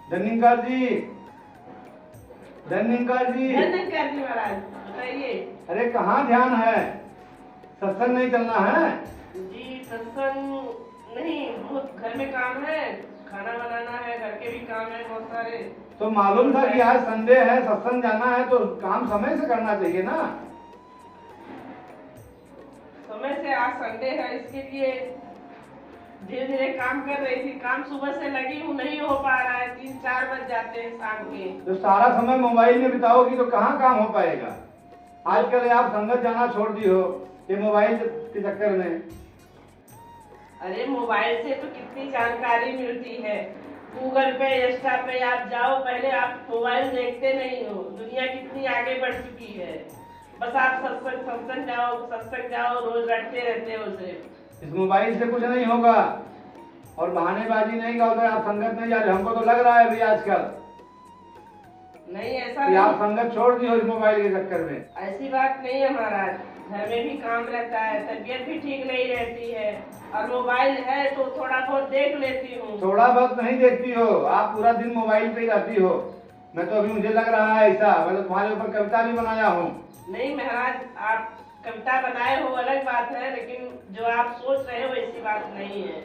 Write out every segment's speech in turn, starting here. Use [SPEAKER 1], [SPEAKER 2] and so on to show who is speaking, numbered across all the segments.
[SPEAKER 1] धन्यकार जी, धन्यकार जी।
[SPEAKER 2] धन्यकार जी महाराज, बताइए।
[SPEAKER 1] अरे कहाँ ध्यान है, सत्संग नहीं चलना है?
[SPEAKER 2] जी सत्संग नहीं, बहुत घर में काम है, खाना बनाना है, घर के भी काम है बहुत सारे।
[SPEAKER 1] तो मालूम था कि आज संडे है, सत्संग जाना है, तो काम समय से करना चाहिए ना।
[SPEAKER 2] समय से आज संडे है, इसके लिए धीरे धीरे काम कर रही थी। काम सुबह से लगी हूँ, नहीं हो पा रहा है, 3-4 बज जाते हैं शाम के।
[SPEAKER 1] तो सारा समय मोबाइल में बिताओगी तो कहाँ काम हो पाएगा। आजकल आप संगत जाना छोड़ दी हो ये मोबाइल के चक्कर में।
[SPEAKER 2] अरे मोबाइल से तो कितनी जानकारी मिलती है। गूगल पे, इंस्टा पे आप जाओ, पहले आप मोबाइल देखते नहीं हो। दुनिया कितनी आगे बढ़ चुकी है। बस आप सत्संग जाओ, रोज रटते रहते हो सिर्फ।
[SPEAKER 1] इस मोबाइल से कुछ नहीं होगा और बहानेबाजी नहीं का होता। आप संगत नहीं जा रहे, हमको तो लग रहा है अभी आजकल
[SPEAKER 2] नहीं ऐसा
[SPEAKER 1] कि आप संगत छोड़ दी हो इस मोबाइल के चक्कर में।
[SPEAKER 2] ऐसी बात नहीं है महाराज, घर में भी काम रहता है, तबीयत भी ठीक नहीं रहती है, और मोबाइल है तो थोड़ा बहुत देख लेती हूँ।
[SPEAKER 1] थोड़ा बहुत नहीं देखती हो, आप पूरा दिन मोबाइल पे ही रहती हो। मैं तो अभी मुझे लग रहा है ऐसा, मैं तो तुम्हारे ऊपर कविता भी बनाया हूँ।
[SPEAKER 2] नहीं महाराज, आप कविता बनाए हो अलग बात है, लेकिन जो आप सोच रहे हो ऐसी बात नहीं है।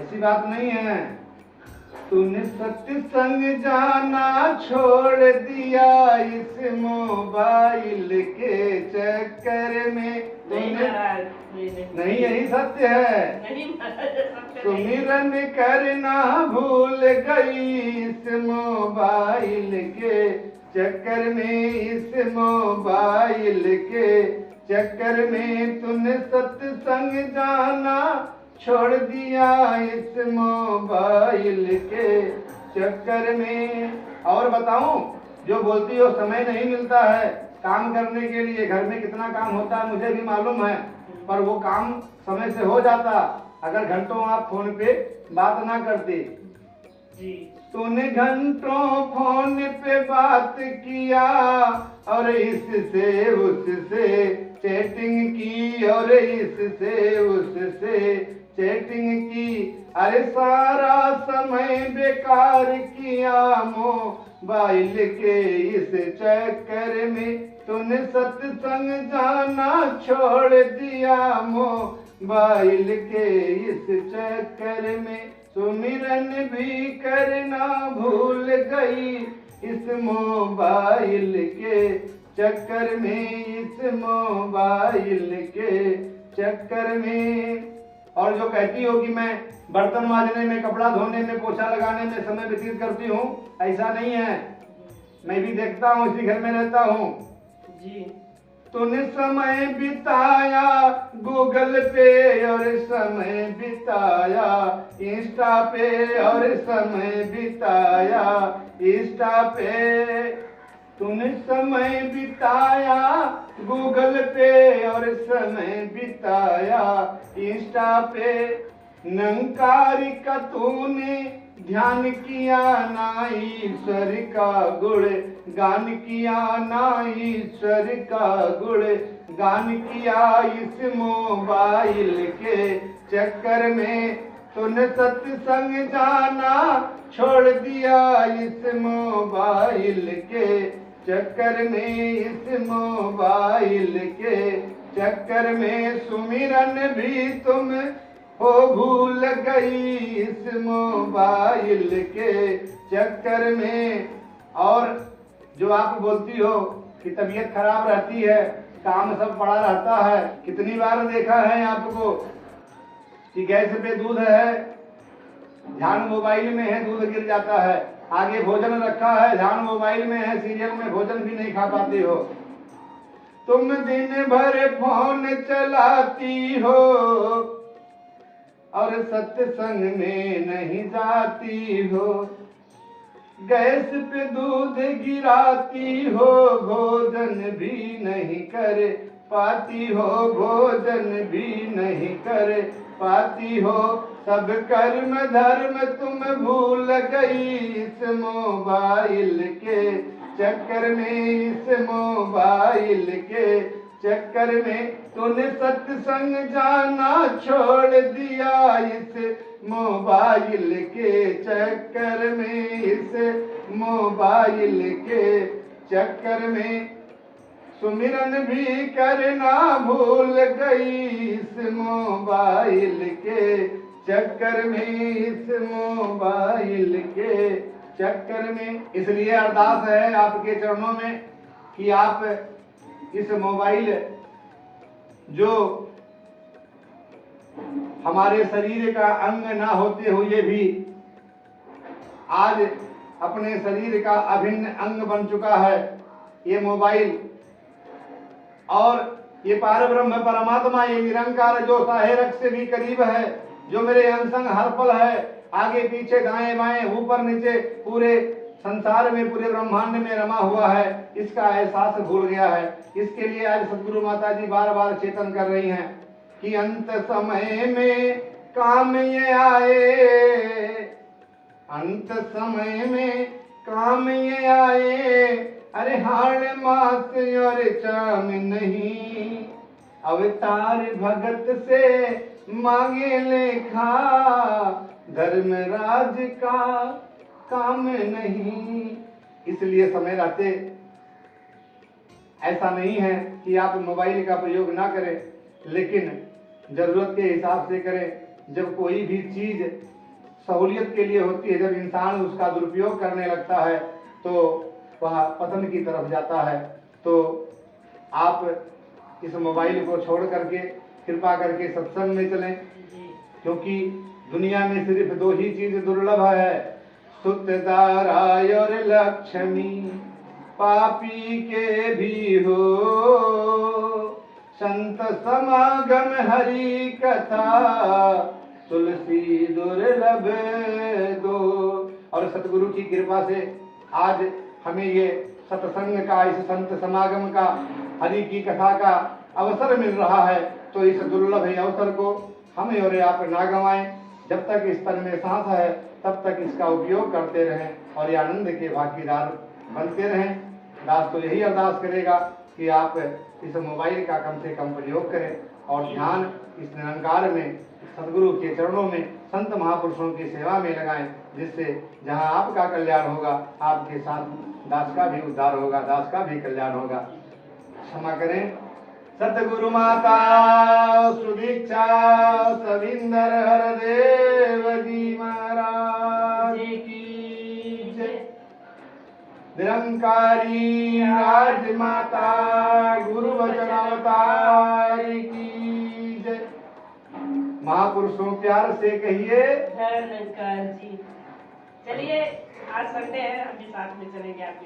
[SPEAKER 1] ऐसी बात नहीं है। तूने सत्संग जाना छोड़ दिया इस मोबाइल के चक्कर में।
[SPEAKER 2] नहीं,
[SPEAKER 1] नहीं यही सत्य है।
[SPEAKER 2] नहीं महाराज,
[SPEAKER 1] सुमिरन करना भूल गई इस मोबाइल के चक्कर में। इस मोबाइल के चक्कर में तूने सत्संग जाना छोड़ दिया इस मोबाइल के चक्कर में। और बताऊं, जो बोलती हो समय नहीं मिलता है काम करने के लिए, घर में कितना काम होता है मुझे भी मालूम है, पर वो काम समय से हो जाता अगर घंटों आप फोन पे बात ना करते।
[SPEAKER 2] जी
[SPEAKER 1] तूने घंटों फोन पे बात किया और इससे उससे चैटिंग की, और इससे उससे चैटिंग की। अरे सारा समय बेकार किया मोबाइल के इस चक्कर में। तूने सत्संग जाना छोड़ दिया मोबाइल के इस चक्कर में। सुमिरन भी करना भूल गई इस मोबाइल के चक्कर में। इस मोबाइल के चक्कर में। और जो कहती हो कि मैं बर्तन मांजने में, कपड़ा धोने में, पोछा लगाने में समय व्यतीत करती हूँ, ऐसा नहीं है। मैं भी देखता हूँ, इसी घर में रहता हूँ।
[SPEAKER 2] जी
[SPEAKER 1] तूने समय बिताया गूगल पे और समय बिताया इंस्टा पे, और समय बिताया इंस्टा पे। तूने समय बिताया गूगल पे और समय बिताया इंस्टा पे। निरंकारी का तूने ध्यान किया ना ईश्वर का गुण गान किया, ना ईश्वर का गुण गान किया इस मोबाइल के चक्कर में। तूने सत्संग जाना छोड़ दिया इस मोबाइल के चक्कर में। इस मोबाइल के चक्कर में सुमिरन भी तुम हो भूल गई इस मोबाइल के चक्कर में। और जो आप बोलती हो कि तबीयत खराब रहती है, काम सब पड़ा रहता है, कितनी बार देखा है आपको कि गैस पे दूध है, ध्यान मोबाइल में है, दूध गिर जाता है। आगे भोजन रखा है, ध्यान मोबाइल में है, सीरियल में भोजन भी नहीं खा पाते हो। तुम दिन भर फोन चलाती हो और सत्संग में नहीं जाती हो। गैस पे दूध गिराती हो, भोजन भी नहीं कर पाती हो, भोजन भी नहीं कर पाती हो। सब कर्म धर्म तुम भूल गई इस मोबाइल के चक्कर में। इस मोबाइल के चक्कर में तूने सत्संग जाना छोड़ दिया, इस मोबाइल के चक्कर में, इस मोबाइल के चक्कर में सुमिरन भी करना भूल गई, इस मोबाइल के चक्कर में, इस मोबाइल के चक्कर में। इसलिए अरदास है आपके चरणों में कि आप इस मोबाइल जो हमारे शरीर का अंग ना होते हुए भी आज अपने शरीर का अभिन्न अंग बन चुका है ये मोबाइल, और ये पारब्रह्म परमात्मा, ये निरंकार जो साहेरक से भी करीब है, जो मेरे अंग हर पल है, आगे पीछे दाएं बाएं ऊपर नीचे पूरे संसार में, पूरे ब्रह्मांड में रमा हुआ है, इसका एहसास भूल गया है। इसके लिए आज सदगुरु माता जी बार बार चेतन कर रही हैं कि अंत समय में काम ये आए, अंत समय में काम ये आए, अरे हाड़ मास और चाम नहीं, अवतार भगत से मांगे लेखा, धर्मराज का काम नहीं। इसलिए समय रहते ऐसा नहीं है कि आप मोबाइल का प्रयोग ना करें, लेकिन जरूरत के हिसाब से करें। जब कोई भी चीज सहूलियत के लिए होती है, जब इंसान उसका दुरुपयोग करने लगता है तो वह पतन की तरफ जाता है। तो आप इस मोबाइल को छोड़ करके कृपा करके सत्संग में चलें, क्योंकि दुनिया में सिर्फ दो ही चीज दुर्लभ है, सुतदारा और लक्ष्मी, पापी के भी हो संत समागम हरि कथा, तुलसी दुर्लभ दो। और सतगुरु की कृपा से आज हमें ये सत्संग का, इस संत समागम का, हरि की कथा का अवसर मिल रहा है। तो इस दुर्लभ अवसर को हमें और आप ना गंवाएं। जब तक इस तन में सांस है तब तक इसका उपयोग करते रहें और ये आनंद के भागीदार बनते रहें। दास तो यही अरदास करेगा कि आप इस मोबाइल का कम से कम प्रयोग करें और ध्यान इस निरंकार में, सदगुरु के चरणों में, संत महापुरुषों की सेवा में लगाएं, जिससे जहां आपका कल्याण होगा आपके साथ दास का भी उद्धार होगा, दास का भी कल्याण होगा। क्षमा करें। सतगुरु माता सुदीक्षा सविंदर हरदेव जी महाराज की जय। निरंकारी राजमाता गुरु वचन अवतार की जय। महापुरुषों प्यार से कहिए
[SPEAKER 2] जय निरंकार जी। चलिए आज संडे है, हम भी साथ में चलेंगे आपके